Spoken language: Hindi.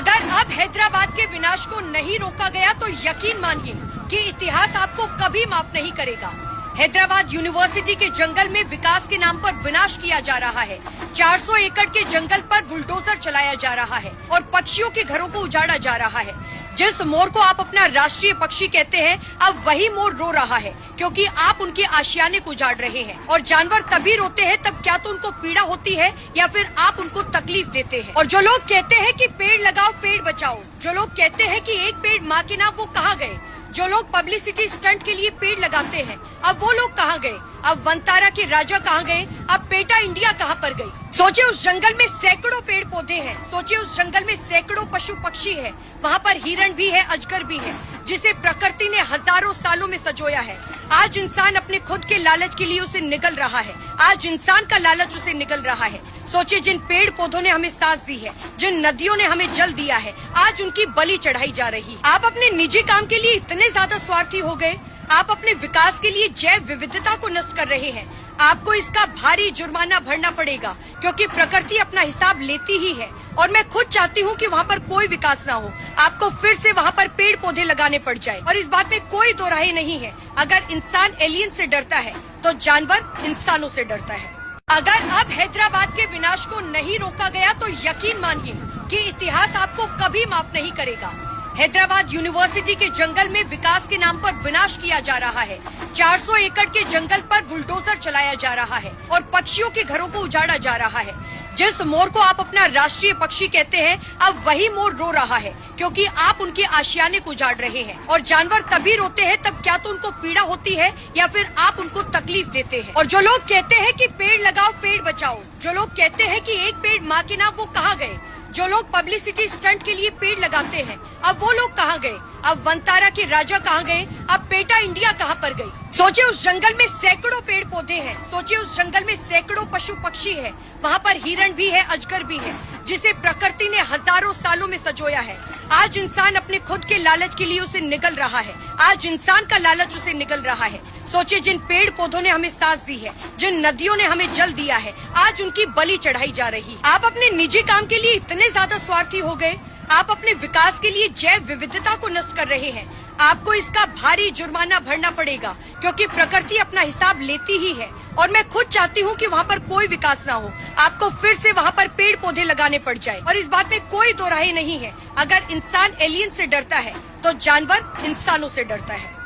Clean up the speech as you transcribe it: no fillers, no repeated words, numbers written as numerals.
अगर अब हैदराबाद के विनाश को नहीं रोका गया तो यकीन मानिए कि इतिहास आपको कभी माफ नहीं करेगा। हैदराबाद यूनिवर्सिटी के जंगल में विकास के नाम पर विनाश किया जा रहा है। 400 एकड़ के जंगल पर बुलडोजर चलाया जा रहा है और पक्षियों के घरों को उजाड़ा जा रहा है। जिस मोर को आप अपना राष्ट्रीय पक्षी कहते हैं, अब वही मोर रो रहा है क्योंकि आप उनके आशियाने को उजाड़ रहे हैं। और जानवर तभी रोते हैं तब क्या तो उनको पीड़ा होती है या फिर आप उनको तकलीफ देते हैं। और जो लोग कहते हैं कि पेड़ लगाओ पेड़ बचाओ, जो लोग कहते हैं कि एक पेड़ माँ के नाम, वो कहाँ गए? जो लोग पब्लिसिटी स्टंट के लिए पेड़ लगाते हैं, अब वो लोग कहाँ गए? अब वनतारा के राजा कहाँ गए? अब पेटा इंडिया कहाँ पर गई? सोचिए उस जंगल में सैकड़ों पेड़ पौधे हैं, सोचिए उस जंगल में सैकड़ों पशु पक्षी है, वहाँ पर हिरण भी है, अजगर भी है, जिसे प्रकृति ने हजारों सालों में संजोया है। आज इंसान अपने खुद के लालच के लिए उसे निगल रहा है, आज इंसान का लालच उसे निगल रहा है। सोचिए जिन पेड़ पौधों ने हमें सांस दी है, जिन नदियों ने हमें जल दिया है, आज उनकी बलि चढ़ाई जा रही है। आप अपने निजी काम के लिए इतने ज्यादा स्वार्थी हो गए, आप अपने विकास के लिए जैव विविधता को नष्ट कर रहे हैं। आपको इसका भारी जुर्माना भरना पड़ेगा क्योंकि प्रकृति अपना हिसाब लेती ही है। और मैं खुद चाहती हूँ कि वहाँ पर कोई विकास ना हो, आपको फिर से वहाँ पर पेड़ पौधे लगाने पड़ जाए। और इस बात में कोई दो राय नहीं है, अगर इंसान एलियन से डरता है तो जानवर इंसानों से डरता है। अगर अब हैदराबाद के विनाश को नहीं रोका गया तो यकीन मानिए कि इतिहास आपको कभी माफ नहीं करेगा। हैदराबाद यूनिवर्सिटी के जंगल में विकास के नाम पर विनाश किया जा रहा है। 400 एकड़ के जंगल पर बुलडोजर चलाया जा रहा है और पक्षियों के घरों को उजाड़ा जा रहा है। जिस मोर को आप अपना राष्ट्रीय पक्षी कहते हैं, अब वही मोर रो रहा है क्योंकि आप उनके आशियाने को उजाड़ रहे हैं। और जानवर तभी रोते हैं तब क्या तो उनको पीड़ा होती है या फिर आप उनको तकलीफ देते हैं। और जो लोग कहते हैं कि पेड़ लगाओ पेड़ बचाओ, जो लोग कहते हैं कि एक पेड़ माँ के नाम, वो कहाँ गए? जो लोग पब्लिसिटी स्टंट के लिए पेड़ लगाते हैं, अब वो लोग कहाँ गए? अब वनतारा के राजा कहाँ गए? अब पेटा इंडिया कहाँ पर गई? सोचिए उस जंगल में सैकड़ों पेड़ पौधे हैं, सोचिए उस जंगल में सैकड़ों पशु पक्षी है, वहाँ पर हिरण भी है, अजगर भी है, जिसे प्रकृति ने हजारों सालों में संजोया है। आज इंसान अपने खुद के लालच के लिए उसे निगल रहा है, आज इंसान का लालच उसे निगल रहा है। सोचिए जिन पेड़ पौधों ने हमें सांस दी है, जिन नदियों ने हमें जल दिया है, आज उनकी बलि चढ़ाई जा रही है। आप अपने निजी काम के लिए इतने ज्यादा स्वार्थी हो गए, आप अपने विकास के लिए जैव विविधता को नष्ट कर रहे हैं। आपको इसका भारी जुर्माना भरना पड़ेगा क्योंकि प्रकृति अपना हिसाब लेती ही है। और मैं खुद चाहती हूँ कि वहाँ पर कोई विकास ना हो, आपको फिर से वहाँ पर पेड़ पौधे लगाने पड़ जाए। और इस बात में कोई दो राय नहीं है, अगर इंसान एलियन से डरता है तो जानवर इंसानों से डरता है।